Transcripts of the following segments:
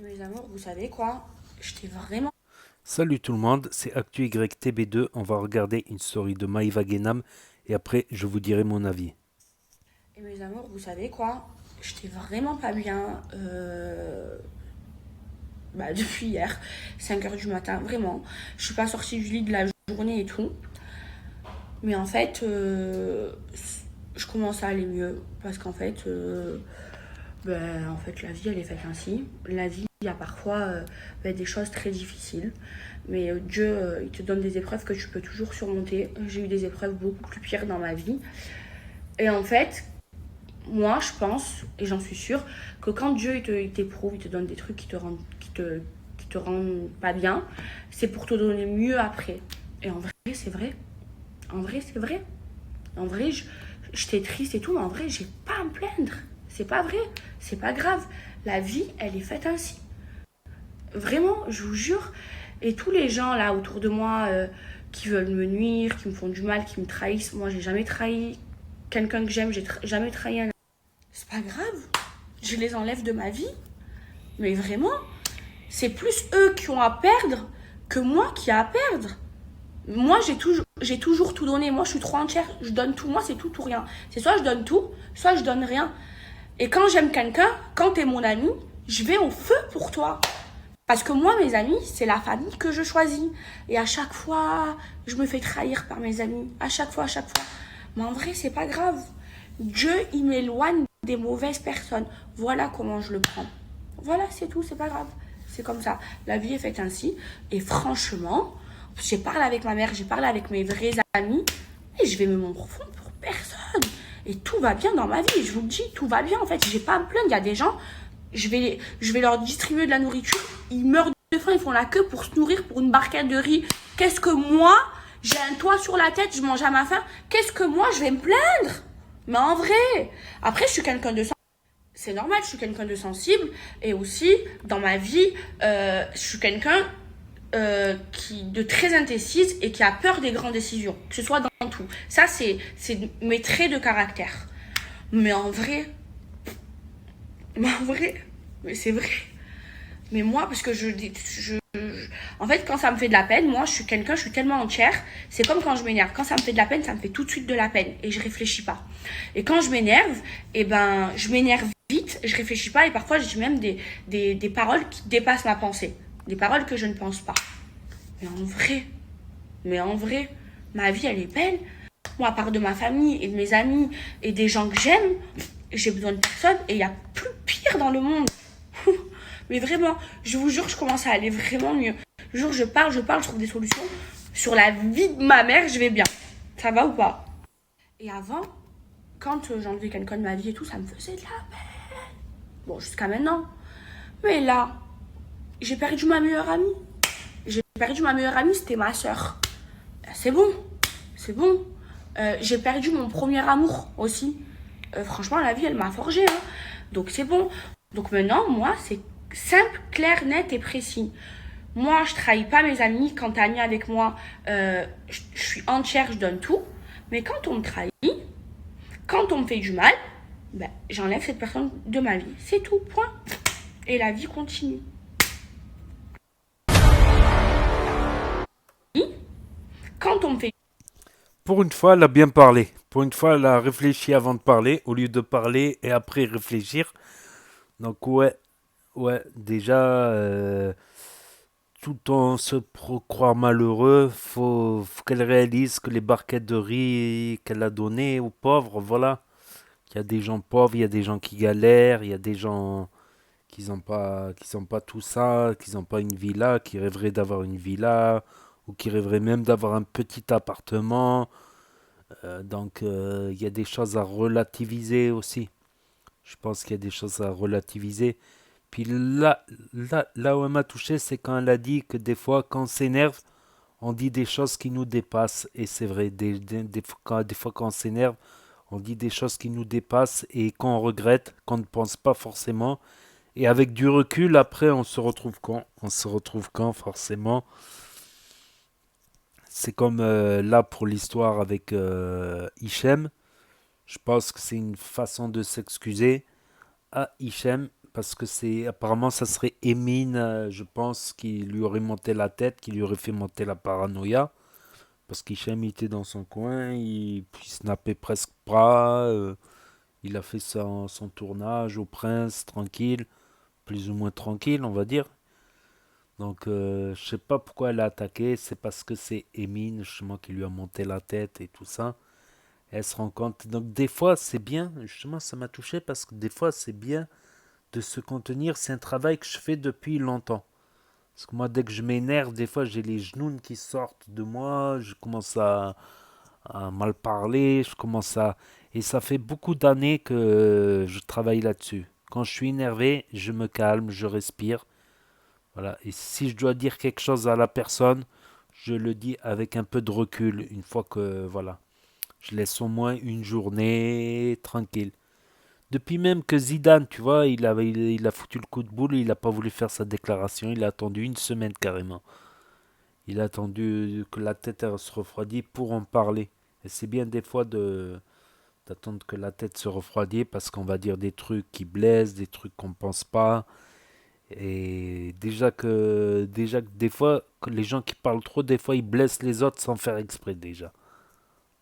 Et mes amours, vous savez quoi? J'étais vraiment... Salut tout le monde, c'est ActuYTB2. On va regarder une story de Maïva Genam et après je vous dirai mon avis. Et mes amours, vous savez quoi? J'étais vraiment pas bien depuis hier, 5 heures du matin, vraiment. Je suis pas sortie du lit de la journée et tout. Mais en fait, je commence à aller mieux. Parce qu'en fait, la vie, elle est faite ainsi. La vie, il y a parfois des choses très difficiles. Mais Dieu, il te donne des épreuves que tu peux toujours surmonter. J'ai eu des épreuves beaucoup plus pires dans ma vie. Et en fait, moi, je pense, et j'en suis sûre, que quand Dieu il t'éprouve, il te donne des trucs qui te rendent pas bien, c'est pour te donner mieux après. Et en vrai, c'est vrai. En vrai, c'est vrai. En vrai, j'étais triste et tout, mais en vrai, j'ai pas à me plaindre. C'est pas vrai. C'est pas grave. La vie, elle est faite ainsi. Vraiment, je vous jure. Et tous les gens là autour de moi qui veulent me nuire, qui me font du mal, qui me trahissent, moi, j'ai jamais trahi quelqu'un que j'aime, jamais trahi un. C'est pas grave. Je les enlève de ma vie. Mais vraiment, c'est plus eux qui ont à perdre que moi qui ai à perdre. Moi, j'ai toujours tout donné. Moi, je suis trop entière. Je donne tout. Moi, c'est tout ou rien. C'est soit je donne tout, soit je donne rien. Et quand j'aime quelqu'un, quand t'es mon ami, je vais au feu pour toi. Parce que moi, mes amis, c'est la famille que je choisis. Et à chaque fois, je me fais trahir par mes amis. À chaque fois, à chaque fois. Mais en vrai, c'est pas grave. Dieu, il m'éloigne des mauvaises personnes. Voilà comment je le prends. Voilà, c'est tout, c'est pas grave. C'est comme ça. La vie est faite ainsi. Et franchement, j'ai parlé avec ma mère, j'ai parlé avec mes vrais amis. Et je vais me morfondre pour personne. Et tout va bien dans ma vie. Je vous le dis, tout va bien. En fait, j'ai pas à me plaindre. Il y a des gens, je vais leur distribuer de la nourriture. Ils meurent de faim, ils font la queue pour se nourrir pour une barquette de riz. Qu'est-ce que moi, j'ai un toit sur la tête, je mange à ma faim. Qu'est-ce que moi, je vais me plaindre? Mais en vrai, après, je suis quelqu'un de c'est normal, je suis quelqu'un de sensible et aussi dans ma vie, je suis quelqu'un qui de très indécise et qui a peur des grandes décisions, que ce soit dans tout. Ça, c'est mes traits de caractère. Mais en vrai, mais en vrai, mais c'est vrai. Mais moi, parce que en fait, quand ça me fait de la peine, moi, je suis tellement entière. C'est comme quand je m'énerve. Quand ça me fait de la peine, ça me fait tout de suite de la peine et je réfléchis pas. Et quand je m'énerve, je m'énerve vite, je réfléchis pas et parfois je dis même des paroles qui dépassent ma pensée, des paroles que je ne pense pas. Mais en vrai, mais en vrai, ma vie, elle est belle. Moi, à part de ma famille et de mes amis et des gens que j'aime, j'ai besoin de personne et il y a plus pire dans le monde. Mais vraiment, je vous jure, je commence à aller vraiment mieux. Le jour, je parle, je trouve des solutions. Sur la vie de ma mère, je vais bien. Ça va ou pas? Et avant, quand j'enlevais quelqu'un de ma vie et tout, ça me faisait de la peine. Bon, jusqu'à maintenant. Mais là, j'ai perdu ma meilleure amie. J'ai perdu ma meilleure amie, c'était ma soeur. C'est bon, c'est bon. J'ai perdu mon premier amour aussi. Franchement, la vie, elle m'a forgé. Hein. Donc c'est bon. Donc maintenant, moi, c'est simple, clair, net et précis. Moi, je trahis pas mes amis. Quand t'es ami avec moi, je suis entière, je donne tout. Mais quand on me trahit, quand on me fait du mal, ben, j'enlève cette personne de ma vie. C'est tout, point. Et la vie continue. Quand on me fait... Pour une fois, elle a bien parlé. Pour une fois, elle a réfléchi avant de parler, au lieu de parler et après réfléchir. Donc ouais, déjà, tout en se croire malheureux, faut qu'elle réalise que les barquettes de riz qu'elle a données aux pauvres, voilà. Il y a des gens pauvres, il y a des gens qui galèrent, il y a des gens qui n'ont pas tout ça, qui n'ont pas une villa, qui rêveraient d'avoir une villa, ou qui rêveraient même d'avoir un petit appartement. Donc il y a des choses à relativiser aussi. Je pense qu'il y a des choses à relativiser. Puis là où elle m'a touché, c'est quand elle a dit que des fois, quand on s'énerve, on dit des choses qui nous dépassent. Et c'est vrai, des fois quand on s'énerve, on dit des choses qui nous dépassent et qu'on regrette, qu'on ne pense pas forcément. Et avec du recul, après, on se retrouve quand? On se retrouve quand, forcément? C'est comme là pour l'histoire avec Hichem. Je pense que c'est une façon de s'excuser à Hichem parce que c'est apparemment ça serait Emine, je pense, qui lui aurait monté la tête, qui lui aurait fait monter la paranoïa. Parce qu'Hichem était dans son coin, il snappait presque pas. Il a fait son tournage au Prince, tranquille, plus ou moins tranquille, on va dire. Donc, je sais pas pourquoi elle a attaqué. C'est parce que c'est Emine, justement, qui lui a monté la tête et tout ça. Elle se rend compte. Donc, des fois, c'est bien. Justement, ça m'a touché parce que des fois, c'est bien de se contenir. C'est un travail que je fais depuis longtemps. Parce que moi, dès que je m'énerve, des fois, j'ai les genoux qui sortent de moi. Je commence à mal parler. Je commence à. Et ça fait beaucoup d'années que je travaille là-dessus. Quand je suis énervé, je me calme, je respire. Voilà. Et si je dois dire quelque chose à la personne, je le dis avec un peu de recul, une fois que, voilà, je laisse au moins une journée tranquille. Depuis même que Zidane, tu vois, il a foutu le coup de boule, il n'a pas voulu faire sa déclaration, il a attendu une semaine carrément. Il a attendu que la tête elle, se refroidisse pour en parler. Et c'est bien des fois d'attendre que la tête se refroidisse parce qu'on va dire des trucs qui blessent, des trucs qu'on pense pas. Et déjà que des fois, que les gens qui parlent trop, des fois ils blessent les autres sans faire exprès déjà.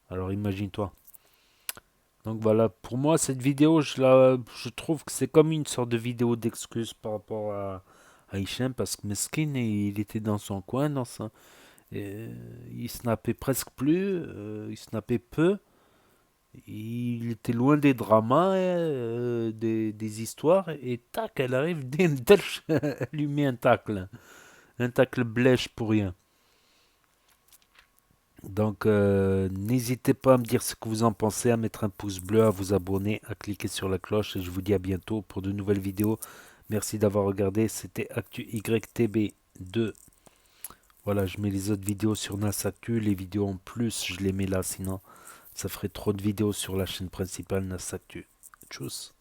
Alors imagine-toi. Donc voilà, pour moi cette vidéo, je trouve que c'est comme une sorte de vidéo d'excuse par rapport à Hichem parce que Meskin, il était dans son coin, il snappait presque plus, il snappait peu. Il était loin des dramas, des histoires, et tac, elle arrive, elle lui met un tacle blèche pour rien. Donc, n'hésitez pas à me dire ce que vous en pensez, à mettre un pouce bleu, à vous abonner, à cliquer sur la cloche, et je vous dis à bientôt pour de nouvelles vidéos. Merci d'avoir regardé, c'était Actu YTB2. Voilà, je mets les autres vidéos sur NAS Actu, les vidéos en plus, je les mets là, sinon ça ferait trop de vidéos sur la chaîne principale NAS Actu. Tchuss.